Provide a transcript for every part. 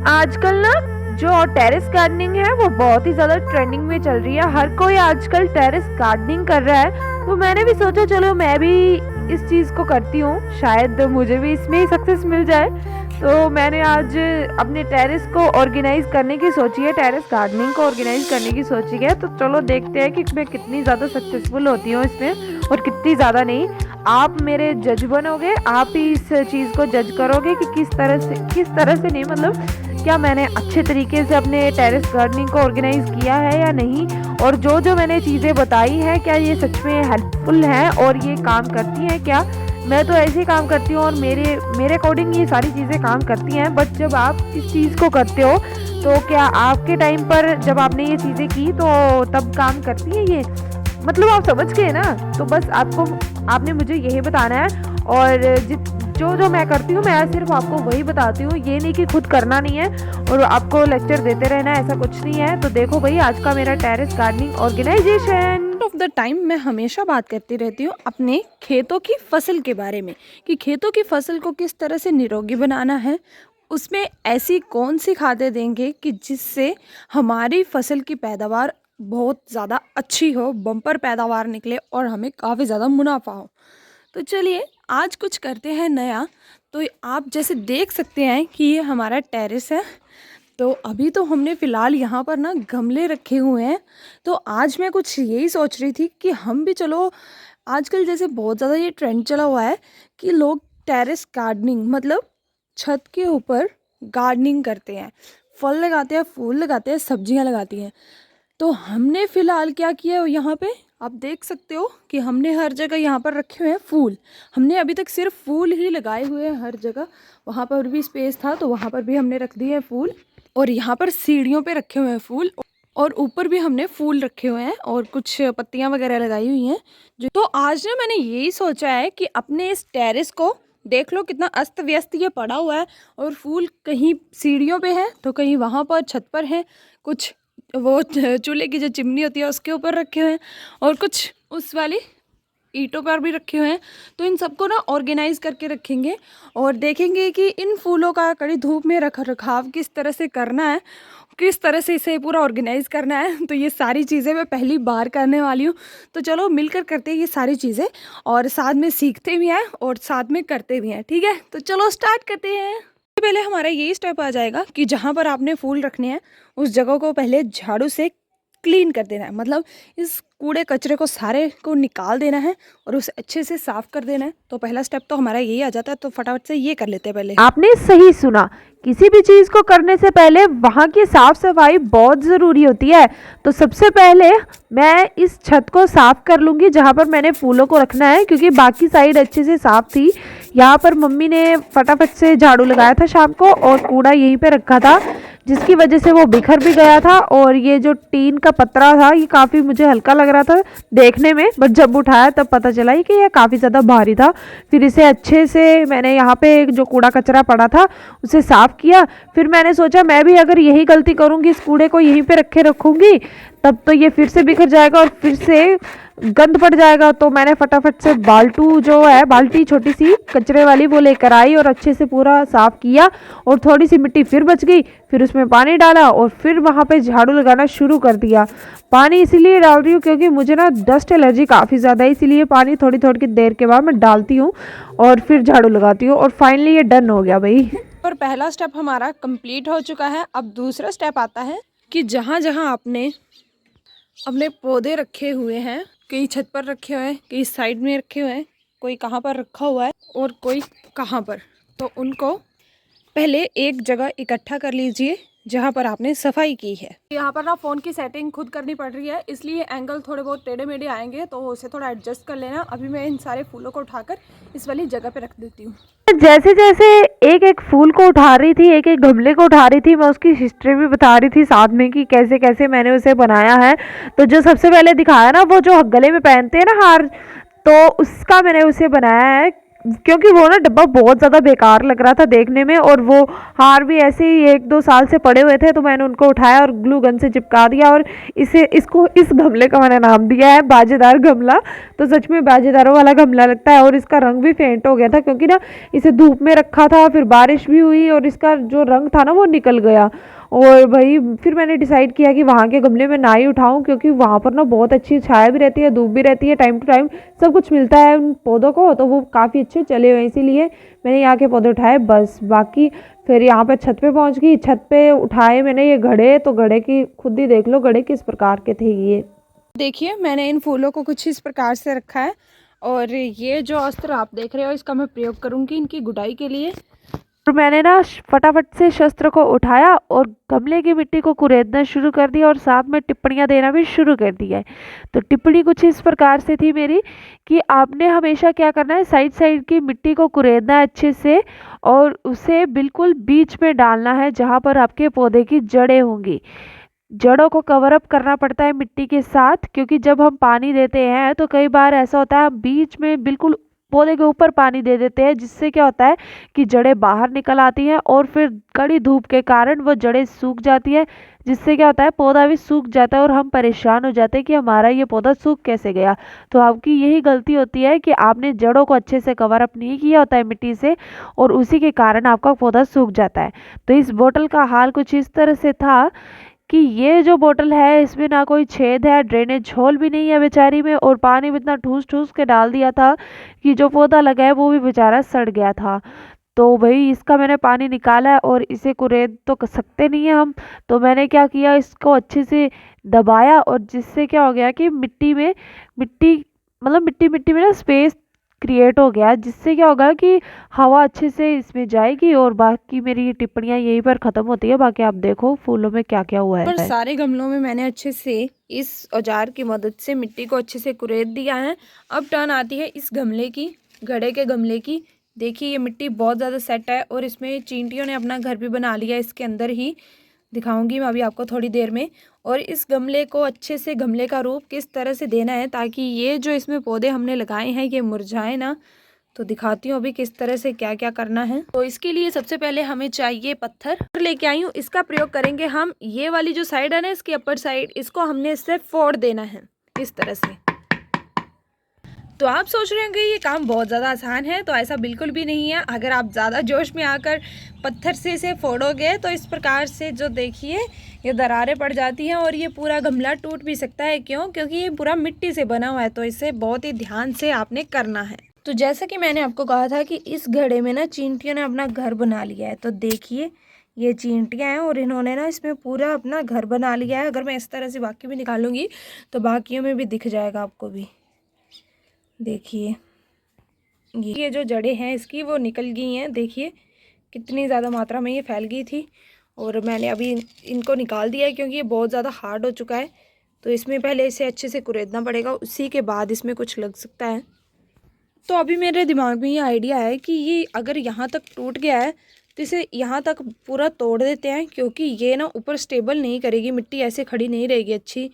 आजकल ना जो टेरेस गार्डनिंग है वो बहुत ही ज़्यादा ट्रेंडिंग में चल रही है। हर कोई आजकल टेरेस गार्डनिंग कर रहा है, तो मैंने भी सोचा चलो मैं भी इस चीज़ को करती हूँ, शायद मुझे भी इसमें ही सक्सेस मिल जाए। तो मैंने आज अपने टेरेस को ऑर्गेनाइज करने की सोची है, टेरेस गार्डनिंग को ऑर्गेनाइज करने की सोची है। तो चलो देखते हैं कि मैं कितनी ज़्यादा सक्सेसफुल होती हूँ इसमें और कितनी ज़्यादा नहीं। आप मेरे जज बनोगे, आप ही इस चीज़ को जज करोगे कि किस तरह से नहीं, मतलब क्या मैंने अच्छे तरीके से अपने टेरेस गार्डनिंग को ऑर्गेनाइज किया है या नहीं, और जो जो मैंने चीज़ें बताई हैं क्या ये सच में हेल्पफुल हैं और ये काम करती हैं क्या। मैं तो ऐसे ही काम करती हूँ और मेरे अकॉर्डिंग ये सारी चीज़ें काम करती हैं। बट जब आप इस चीज़ को करते हो तो क्या आपके टाइम पर जब आपने ये चीज़ें की तो तब काम करती हैं ये, मतलब आप समझ गए ना। तो बस आपने मुझे यही बताना है, और जो जो मैं करती हूँ मैं सिर्फ आपको वही बताती हूँ, ये नहीं कि खुद करना नहीं है और आपको लेक्चर देते रहना, ऐसा कुछ नहीं है। तो देखो भाई आज का मेरा terrace gardening organization. Of the time मैं हमेशा बात करती रहती हूँ अपने खेतों की फसल के बारे में कि खेतों की फसल को किस तरह से निरोगी बनाना है, उसमें ऐसी कौन सी खादें देंगे कि जिससे हमारी फसल की पैदावार बहुत ज़्यादा अच्छी हो, बम्पर पैदावार निकले और हमें काफ़ी ज़्यादा मुनाफा हो। तो चलिए आज कुछ करते हैं नया। तो आप जैसे देख सकते हैं कि ये हमारा टेरेस है। तो अभी तो हमने फ़िलहाल यहाँ पर ना गमले रखे हुए हैं। तो आज मैं कुछ यही सोच रही थी कि हम भी चलो, आजकल जैसे बहुत ज़्यादा ये ट्रेंड चला हुआ है कि लोग टेरेस गार्डनिंग मतलब छत के ऊपर गार्डनिंग करते हैं, फल लगाते हैं, फूल लगाते हैं, सब्जियाँ लगाती हैं। तो हमने फ़िलहाल क्या किया है, यहाँ पे आप देख सकते हो कि हमने हर जगह यहाँ पर रखे हुए हैं फूल। हमने अभी तक सिर्फ फूल ही लगाए हुए हैं हर जगह। वहाँ पर भी स्पेस था तो वहाँ पर भी हमने रख दिए हैं फूल, और यहाँ पर सीढ़ियों पे रखे हुए हैं फूल, और ऊपर भी हमने फूल रखे हुए हैं और कुछ पत्तियाँ वगैरह लगाई हुई हैं जो। तो आज ना मैंने यही सोचा है कि अपने इस टेरेस को देख लो कितना अस्त व्यस्त ये पड़ा हुआ है, और फूल कहीं सीढ़ियों पे है तो कहीं वहाँ पर छत पर है, कुछ वो चूल्हे की जो चिमनी होती है उसके ऊपर रखे हुए हैं, और कुछ उस वाली ईंटों पर भी रखे हुए हैं। तो इन सबको ना ऑर्गेनाइज करके रखेंगे और देखेंगे कि इन फूलों का कड़ी धूप में रख रखाव किस तरह से करना है, किस तरह से इसे पूरा ऑर्गेनाइज करना है। तो ये सारी चीज़ें मैं पहली बार करने वाली हूँ। तो चलो मिलकर करते हैं ये सारी चीज़ें, और साथ में सीखते भी हैं और साथ में करते भी हैं। ठीक है, तो चलो स्टार्ट करते हैं। पहले हमारा यही स्टेप आ जाएगा कि जहाँ पर आपने फूल रखने हैं उस जगह को पहले झाड़ू से क्लीन कर देना है, मतलब इस कूड़े कचरे को सारे को निकाल देना है और उसे अच्छे से साफ कर देना है। तो पहला स्टेप तो हमारा यही आ जाता है, तो फटाफट से ये कर लेते हैं पहले। आपने सही सुना, किसी भी चीज़ को करने से पहले वहाँ की साफ सफाई बहुत ज़रूरी होती है। तो सबसे पहले मैं इस छत को साफ कर लूँगी जहाँ पर मैंने फूलों को रखना है, क्योंकि बाकी साइड अच्छे से साफ थी। यहाँ पर मम्मी ने फटाफट से झाड़ू लगाया था शाम को और कूड़ा यहीं पे रखा था, जिसकी वजह से वो बिखर भी गया था। और ये जो टीन का पतरा था ये काफ़ी मुझे हल्का लग रहा था देखने में, बट जब उठाया तब पता चला कि ये काफ़ी ज़्यादा भारी था। फिर इसे अच्छे से मैंने यहाँ पे जो कूड़ा कचरा पड़ा था उसे साफ़ किया। फिर मैंने सोचा मैं भी अगर यही गलती करूँगी, इस कूड़े को यहीं पे रखूँगी, तब तो ये फिर से बिखर जाएगा और फिर से गंद पड़ जाएगा। तो मैंने फटाफट से बाल्टू जो है, बाल्टी छोटी सी कचरे वाली, वो लेकर आई और अच्छे से पूरा साफ़ किया, और थोड़ी सी मिट्टी फिर बच गई। फिर उसमें पानी डाला और फिर वहाँ पे झाड़ू लगाना शुरू कर दिया। पानी इसीलिए डाल रही हूँ क्योंकि मुझे ना डस्ट एलर्जी काफ़ी ज़्यादा है, इसीलिए पानी थोड़ी थोड़ी देर के बाद मैं डालती हूँ और फिर झाड़ू लगाती हूँ। और फाइनली ये डन हो गया भाई। पर पहला स्टेप हमारा कंप्लीट हो चुका है। अब दूसरा स्टेप आता है कि जहाँ जहाँ आपने अपने पौधे रखे हुए हैं, कई छत पर रखे हुए हैं, कई साइड में रखे हुए हैं, कोई कहाँ पर रखा हुआ है और कोई कहाँ पर, तो उनको पहले एक जगह इकट्ठा कर लीजिए जहाँ पर आपने सफाई की है। यहाँ पर ना फ़ोन की सेटिंग खुद करनी पड़ रही है, इसलिए एंगल थोड़े बहुत टेढ़े मेढ़े आएंगे, तो उसे थोड़ा एडजस्ट कर लेना। अभी मैं इन सारे फूलों को उठाकर इस वाली जगह पे रख देती हूँ। जैसे जैसे एक एक फूल को उठा रही थी, एक एक गमले को उठा रही थी, मैं उसकी हिस्ट्री भी बता रही थी साथ में कि कैसे कैसे मैंने उसे बनाया है। तो जो सबसे पहले दिखाया ना, वो जो गले में पहनते हैं ना हार, तो उसका मैंने उसे बनाया है क्योंकि वो ना डब्बा बहुत ज़्यादा बेकार लग रहा था देखने में, और वो हार भी ऐसे ही 1-2 साल से पड़े हुए थे, तो मैंने उनको उठाया और ग्लू गन से चिपका दिया, और इस गमले का मैंने नाम दिया है बाजेदार गमला। तो सच में बाजेदारों वाला गमला लगता है, और इसका रंग भी फेंट हो गया था क्योंकि ना इसे धूप में रखा था, फिर बारिश भी हुई और इसका जो रंग था ना वो निकल गया। और भाई फिर मैंने डिसाइड किया कि वहाँ के गमले में ना ही उठाऊं, क्योंकि वहाँ पर ना बहुत अच्छी छाया भी रहती है, धूप भी रहती है, टाइम टू टाइम सब कुछ मिलता है उन पौधों को, तो वो काफ़ी अच्छे चले हुए हैं, इसीलिए मैंने यहाँ के पौधे उठाए बस। बाकी फिर यहाँ पे छत पे पहुँच गई, छत पे उठाए मैंने ये घड़े, तो घड़े की खुद ही देख लो घड़े किस प्रकार के थे ये। देखिए मैंने इन फूलों को कुछ इस प्रकार से रखा है, और ये जो अस्त्र आप देख रहे हो इसका मैं प्रयोग करूँगी इनकी गुड़ाई के लिए। और मैंने ना फटाफट से शस्त्र को उठाया और गमले की मिट्टी को कुरेदना शुरू कर दिया, और साथ में टिप्पणियाँ देना भी शुरू कर दिया है। तो टिप्पणी कुछ इस प्रकार से थी मेरी कि आपने हमेशा क्या करना है, साइड साइड की मिट्टी को कुरेदना है अच्छे से, और उसे बिल्कुल बीच में डालना है जहाँ पर आपके पौधे की जड़ें होंगी। जड़ों को कवर अप करना पड़ता है मिट्टी के साथ, क्योंकि जब हम पानी देते हैं तो कई बार ऐसा होता है हम बीच में बिल्कुल पौधे के ऊपर पानी दे देते हैं, जिससे क्या होता है कि जड़ें बाहर निकल आती हैं, और फिर कड़ी धूप के कारण वो जड़ें सूख जाती है, जिससे क्या होता है पौधा भी सूख जाता है, और हम परेशान हो जाते हैं कि हमारा ये पौधा सूख कैसे गया। तो आपकी यही गलती होती है कि आपने जड़ों को अच्छे से कवर अप नहीं किया होता है मिट्टी से, और उसी के कारण आपका पौधा सूख जाता है। तो इस बोतल का हाल कुछ इस तरह से था कि ये जो बोतल है इसमें ना कोई छेद है, ड्रेनेज होल भी नहीं है बेचारी में, और पानी भी इतना ठूस ठूस के डाल दिया था कि जो पौधा लगा है वो भी बेचारा सड़ गया था। तो भाई इसका मैंने पानी निकाला है, और इसे कुरेद तो कर सकते नहीं है हम, तो मैंने क्या किया, इसको अच्छे से दबाया, और जिससे क्या हो गया कि मिट्टी में ना स्पेस क्रिएट हो गया, जिससे क्या होगा कि हवा अच्छे से इसमें जाएगी। और बाकी मेरी ये टिप्पणियाँ यहीं पर ख़त्म होती है, बाकी आप देखो फूलों में क्या क्या हुआ पर है। सारे गमलों में मैंने अच्छे से इस औजार की मदद से मिट्टी को अच्छे से कुरेद दिया है। अब टर्न आती है इस गमले की, घड़े के गमले की। देखिए ये मिट्टी बहुत ज़्यादा सेट है, और इसमें चींटियों ने अपना घर भी बना लिया, इसके अंदर ही दिखाऊंगी मैं अभी आपको थोड़ी देर में। और इस गमले को अच्छे से, गमले का रूप किस तरह से देना है ताकि ये जो इसमें पौधे हमने लगाए हैं ये मुरझाए ना, तो दिखाती हूँ अभी किस तरह से क्या क्या करना है। तो इसके लिए सबसे पहले हमें चाहिए पत्थर लेके आई हूँ, इसका प्रयोग करेंगे हम। ये वाली जो साइड है ना, इसकी अपर साइड, इसको हमने इससे फोड़ देना है इस तरह से। तो आप सोच रहे होंगे ये काम बहुत ज़्यादा आसान है, तो ऐसा बिल्कुल भी नहीं है। अगर आप ज़्यादा जोश में आकर पत्थर से इसे फोड़ोगे तो इस प्रकार से जो देखिए ये दरारें पड़ जाती हैं, और ये पूरा गमला टूट भी सकता है। क्यों? क्योंकि ये पूरा मिट्टी से बना हुआ है, तो इसे बहुत ही ध्यान से आपने करना है। तो जैसा कि मैंने आपको कहा था कि इस घड़े में ना चींटियों ने अपना घर बना लिया है, तो देखिए ये चींटियाँ हैं और इन्होंने ना इसमें पूरा अपना घर बना लिया है। अगर मैं इस तरह से बाकी भी निकालूंगी तो बाकियों में भी दिख जाएगा आपको भी। देखिए ये जो जड़ें हैं इसकी वो निकल गई हैं, देखिए कितनी ज़्यादा मात्रा में ये फैल गई थी, और मैंने अभी इनको निकाल दिया है क्योंकि ये बहुत ज़्यादा हार्ड हो चुका है। तो इसमें पहले इसे अच्छे से कुरेदना पड़ेगा, उसी के बाद इसमें कुछ लग सकता है। तो अभी मेरे दिमाग में ये आइडिया है कि ये अगर यहाँ तक टूट गया है तो इसे यहाँ तक पूरा तोड़ देते हैं, क्योंकि ये ना ऊपर स्टेबल नहीं करेगी, मिट्टी ऐसे खड़ी नहीं रहेगी अच्छी,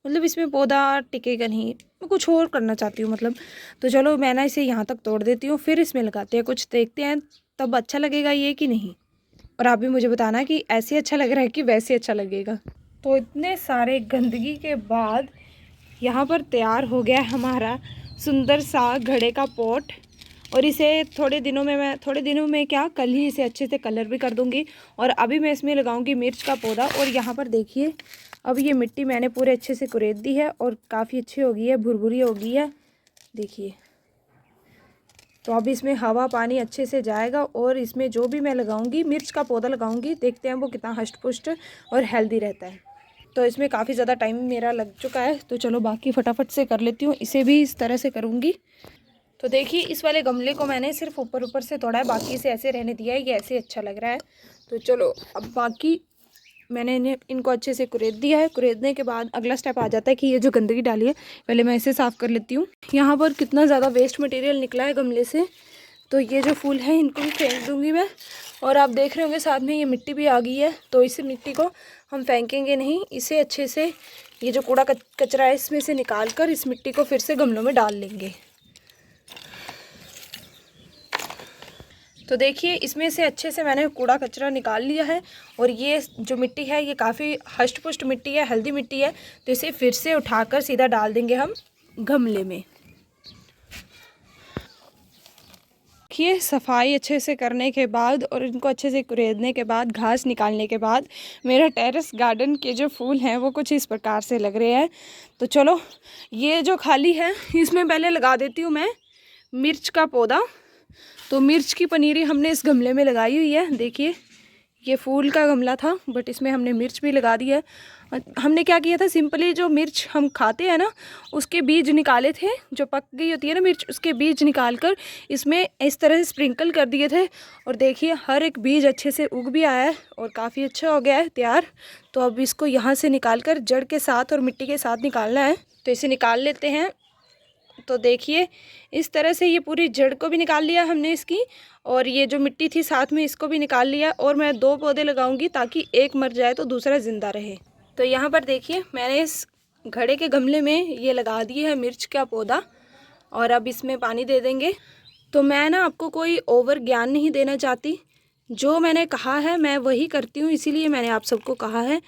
मतलब इसमें पौधा टिकेगा नहीं। मैं कुछ और करना चाहती हूँ मतलब। तो चलो मैं ना इसे यहाँ तक तोड़ देती हूँ, फिर इसमें लगाते हैं कुछ, देखते हैं तब अच्छा लगेगा ये कि नहीं। और आप भी मुझे बताना कि ऐसे अच्छा लग रहा है कि वैसे अच्छा लगेगा। तो इतने सारे गंदगी के बाद यहाँ पर तैयार हो गया हमारा सुंदर सा घड़े का पॉट, और इसे थोड़े दिनों में क्या, कल ही इसे अच्छे से कलर भी कर दूँगी। और अभी मैं इसमें लगाऊंगी मिर्च का पौधा। और यहाँ पर देखिए अब ये मिट्टी मैंने पूरे अच्छे से कुरेद दी है, और काफ़ी अच्छी हो गई है, भुरभुरी हो गई है देखिए। तो अब इसमें हवा पानी अच्छे से जाएगा, और इसमें जो भी मैं लगाऊंगी, मिर्च का पौधा लगाऊंगी, देखते हैं वो कितना हष्ट पुष्ट और हेल्दी रहता है। तो इसमें काफ़ी ज़्यादा टाइम मेरा लग चुका है, तो चलो बाकी फटाफट से कर लेती हूँ। इसे भी इस तरह से करूँगी। तो देखिए इस वाले गमले को मैंने सिर्फ ऊपर से तोड़ा है, बाकी इसे ऐसे रहने दिया है, ये ऐसे अच्छा लग रहा है। तो चलो अब बाकी मैंने इनको अच्छे से कुरेद दिया है। कुरेदने के बाद अगला स्टेप आ जाता है कि ये जो गंदगी डाली है पहले मैं इसे साफ़ कर लेती हूँ। यहाँ पर कितना ज़्यादा वेस्ट मटेरियल निकला है गमले से, तो ये जो फूल है इनको भी फेंक दूँगी मैं। और आप देख रहे होंगे साथ में ये मिट्टी भी आ गई है, तो इस मिट्टी को हम फेंकेंगे नहीं, इसे अच्छे से ये जो कूड़ा कचरा है इसमें से निकाल कर इस मिट्टी को फिर से गमलों में डाल लेंगे। तो देखिए इसमें से अच्छे से मैंने कूड़ा कचरा निकाल लिया है और ये जो मिट्टी है ये काफ़ी हष्ट पुष्ट मिट्टी है, हेल्दी मिट्टी है। तो इसे फिर से उठाकर सीधा डाल देंगे हम गमले में। देखिए सफाई अच्छे से करने के बाद और इनको अच्छे से कुरेदने के बाद, घास निकालने के बाद मेरा टेरेस गार्डन के जो फूल हैं वो कुछ इस प्रकार से लग रहे हैं। तो चलो ये जो खाली है इसमें पहले लगा देती हूँ मैं मिर्च का पौधा। तो मिर्च की पनीरी हमने इस गमले में लगाई हुई है। देखिए ये फूल का गमला था बट इसमें हमने मिर्च भी लगा दी है। हमने क्या किया था, सिंपली जो मिर्च हम खाते हैं ना उसके बीज निकाले थे, जो पक गई होती है ना मिर्च उसके बीज निकाल कर इसमें इस तरह से स्प्रिंकल कर दिए थे। और देखिए हर एक बीज अच्छे से उग भी आया है और काफ़ी अच्छा हो गया है तैयार। तो अब इसको यहाँ से निकाल कर जड़ के साथ और मिट्टी के साथ निकालना है। तो इसे निकाल लेते हैं। तो देखिए इस तरह से ये पूरी जड़ को भी निकाल लिया हमने इसकी, और ये जो मिट्टी थी साथ में इसको भी निकाल लिया। और मैं 2 पौधे लगाऊंगी ताकि एक मर जाए तो दूसरा ज़िंदा रहे। तो यहाँ पर देखिए मैंने इस घड़े के गमले में ये लगा दिए है मिर्च का पौधा और अब इसमें पानी दे देंगे। तो मैं ना आपको कोई ओवर ज्ञान नहीं देना चाहती, जो मैंने कहा है मैं वही करती हूँ, इसीलिए मैंने आप सबको कहा है।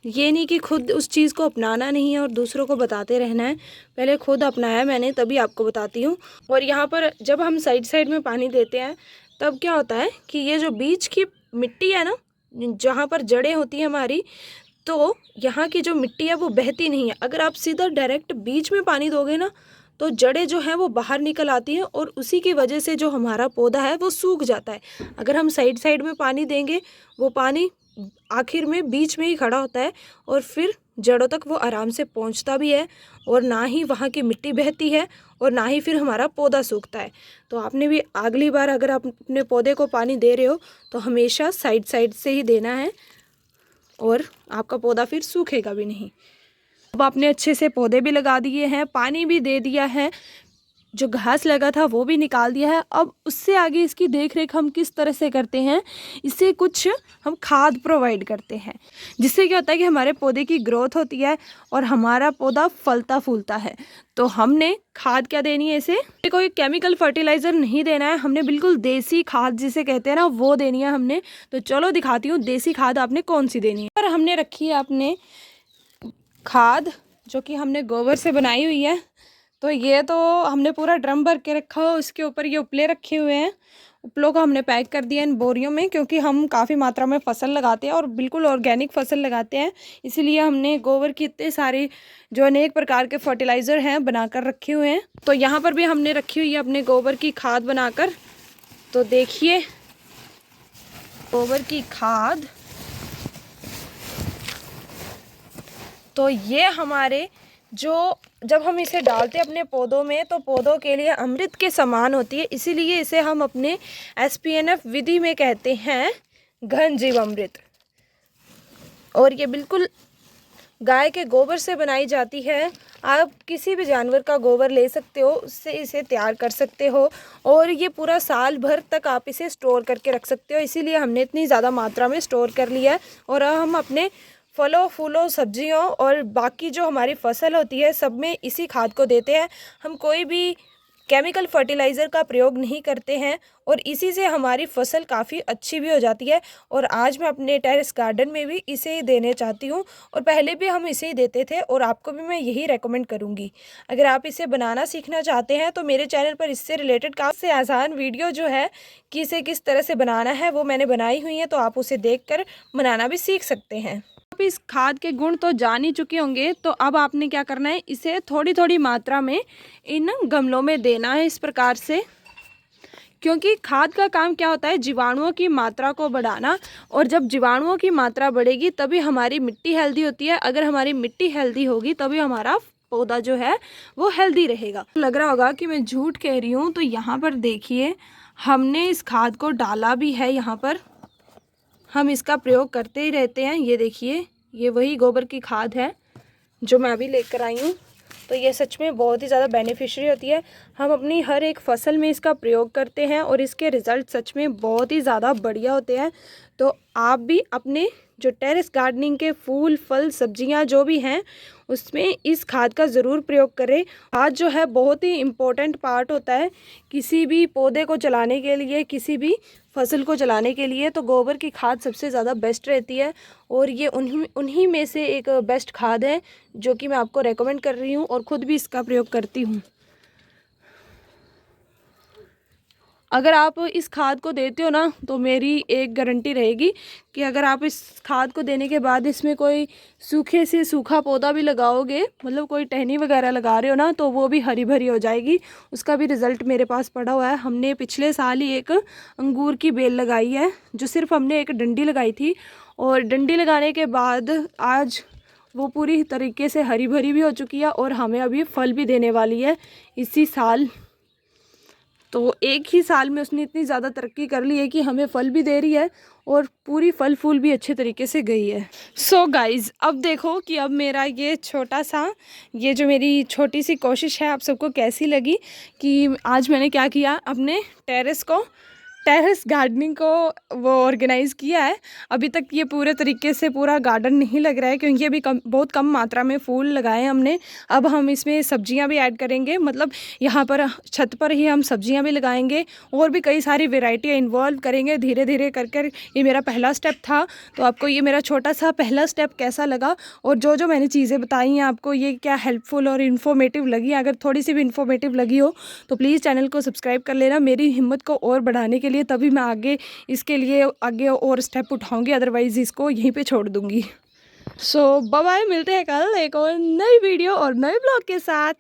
ये नहीं कि खुद उस चीज़ को अपनाना नहीं है और दूसरों को बताते रहना है, पहले खुद अपनाया मैंने तभी आपको बताती हूँ। और यहाँ पर जब हम साइड साइड में पानी देते हैं तब क्या होता है कि ये जो बीच की मिट्टी है ना, जहाँ पर जड़ें होती हैं हमारी, तो यहाँ की जो मिट्टी है वो बहती नहीं है। अगर आप सीधा डायरेक्ट बीच में पानी दोगे ना तो जड़ें जो हैं वो बाहर निकल आती हैं और उसी की वजह से जो हमारा पौधा है वो सूख जाता है। अगर हम साइड साइड में पानी देंगे वो पानी आखिर में बीच में ही खड़ा होता है और फिर जड़ों तक वो आराम से पहुंचता भी है और ना ही वहाँ की मिट्टी बहती है और ना ही फिर हमारा पौधा सूखता है। तो आपने भी अगली बार अगर आप अपने पौधे को पानी दे रहे हो तो हमेशा साइड साइड से ही देना है और आपका पौधा फिर सूखेगा भी नहीं। अब आपने अच्छे से पौधे भी लगा दिए हैं, पानी भी दे दिया है, जो घास लगा था वो भी निकाल दिया है। अब उससे आगे इसकी देख रेख हम किस तरह से करते हैं, इससे कुछ हम खाद प्रोवाइड करते हैं, जिससे क्या होता है कि हमारे पौधे की ग्रोथ होती है और हमारा पौधा फलता फूलता है। तो हमने खाद क्या देनी है, इसे कोई केमिकल फर्टिलाइज़र नहीं देना है, हमने बिल्कुल देसी खाद जिसे कहते हैं ना वो देनी है हमने। तो चलो दिखाती हूँ देसी खाद आपने कौन सी देनी है। और हमने रखी है अपने खाद जो कि हमने गोबर से बनाई हुई है। तो ये तो हमने पूरा ड्रम भर के रखा हो, उसके ऊपर ये उपले रखे हुए हैं। उपलों को हमने पैक कर दिया इन बोरियों में, क्योंकि हम काफ़ी मात्रा में फसल लगाते हैं और बिल्कुल ऑर्गेनिक फसल लगाते हैं, इसीलिए हमने गोबर की इतने सारी जो अनेक प्रकार के फर्टिलाइज़र हैं बनाकर रखे हुए हैं। तो यहाँ पर भी हमने रखी हुई है अपने गोबर की खाद बनाकर। तो देखिए गोबर की खाद, तो ये हमारे जो जब हम इसे डालते हैं अपने पौधों में तो पौधों के लिए अमृत के समान होती है, इसीलिए इसे हम अपने SPNF विधि में कहते हैं घन जीव अमृत। और ये बिल्कुल गाय के गोबर से बनाई जाती है। आप किसी भी जानवर का गोबर ले सकते हो, उससे इसे तैयार कर सकते हो और ये पूरा साल भर तक आप इसे स्टोर करके रख सकते हो। इसीलिए हमने इतनी ज़्यादा मात्रा में स्टोर कर लिया है और हम अपने फलों फूलों सब्जियों और बाकी जो हमारी फसल होती है सब में इसी खाद को देते हैं। हम कोई भी केमिकल फर्टिलाइज़र का प्रयोग नहीं करते हैं और इसी से हमारी फसल काफ़ी अच्छी भी हो जाती है। और आज मैं अपने टेरेस गार्डन में भी इसे ही देने चाहती हूँ और पहले भी हम इसे ही देते थे और आपको भी मैं यही रेकमेंड करूँगी। अगर आप इसे बनाना सीखना चाहते हैं तो मेरे चैनल पर इससे रिलेटेड काफ़ी आसान वीडियो जो है कि इसे किस तरह से बनाना है वो मैंने बनाई हुई है, तो आप उसे देख कर बनाना भी सीख सकते हैं। आप इस खाद के गुण तो जान ही चुके होंगे, तो अब आपने क्या करना है, इसे थोड़ी थोड़ी मात्रा में इन गमलों में देना है इस प्रकार से, क्योंकि खाद का काम क्या होता है, जीवाणुओं की मात्रा को बढ़ाना। और जब जीवाणुओं की मात्रा बढ़ेगी तभी हमारी मिट्टी हेल्दी होती है। अगर हमारी मिट्टी हेल्दी होगी तभी हमारा पौधा जो है वो हेल्दी रहेगा। लग रहा होगा कि मैं झूठ कह रही हूँ, तो यहाँ पर देखिए हमने इस खाद को डाला भी है। यहाँ पर हम इसका प्रयोग करते ही रहते हैं। ये देखिए ये वही गोबर की खाद है जो मैं अभी लेकर आई हूँ। तो ये सच में बहुत ही ज़्यादा बेनिफिशियरी होती है। हम अपनी हर एक फसल में इसका प्रयोग करते हैं और इसके रिज़ल्ट सच में बहुत ही ज़्यादा बढ़िया होते हैं। तो आप भी अपने जो टेरेस गार्डनिंग के फूल फल सब्जियां जो भी हैं उसमें इस खाद का ज़रूर प्रयोग करें। खाद जो है बहुत ही इम्पोर्टेंट पार्ट होता है किसी भी पौधे को चलाने के लिए, किसी भी फसल को चलाने के लिए। तो गोबर की खाद सबसे ज़्यादा बेस्ट रहती है और ये उन्हीं में से एक बेस्ट खाद है जो कि मैं आपको रेकमेंड कर रही हूँ और ख़ुद भी इसका प्रयोग करती हूँ। अगर आप इस खाद को देते हो ना तो मेरी एक गारंटी रहेगी कि अगर आप इस खाद को देने के बाद इसमें कोई सूखे से सूखा पौधा भी लगाओगे, मतलब कोई टहनी वगैरह लगा रहे हो ना, तो वो भी हरी भरी हो जाएगी। उसका भी रिज़ल्ट मेरे पास पड़ा हुआ है। हमने पिछले साल ही एक अंगूर की बेल लगाई है, जो सिर्फ हमने एक डंडी लगाई थी और डंडी लगाने के बाद आज वो पूरी तरीके से हरी भरी भी हो चुकी है और हमें अभी फल भी देने वाली है इसी साल। तो एक ही साल में उसने इतनी ज़्यादा तरक्की कर ली है कि हमें फल भी दे रही है और पूरी फल फूल भी अच्छे तरीके से गई है। सो गाइज़, अब देखो कि अब मेरा ये जो मेरी छोटी सी कोशिश है आप सबको कैसी लगी कि आज मैंने क्या किया, अपने टेरेस गार्डनिंग को वो ऑर्गेनाइज़ किया है। अभी तक ये पूरे तरीके से पूरा गार्डन नहीं लग रहा है क्योंकि अभी बहुत कम मात्रा में फूल लगाए हैं हमने। अब हम इसमें सब्जियां भी ऐड करेंगे, मतलब यहाँ पर छत पर ही हम सब्जियां भी लगाएंगे और भी कई सारी वेराइटियाँ इन्वॉल्व करेंगे धीरे धीरे कर। ये मेरा पहला स्टेप था। तो आपको ये मेरा छोटा सा पहला स्टेप कैसा लगा और जो मैंने चीज़ें बताई हैं आपको ये क्या हेल्पफुल और इन्फॉर्मेटिव लगी? अगर थोड़ी सी भी इन्फॉर्मेटिव लगी हो तो प्लीज़ चैनल को सब्सक्राइब कर लेना मेरी हिम्मत को और बढ़ाने के लिए, तभी मैं इसके लिए आगे और स्टेप उठाऊंगी, अदरवाइज़ इसको यहीं पे छोड़ दूंगी। सो बाय बाय, मिलते हैं कल एक और नई वीडियो और नए ब्लॉग के साथ।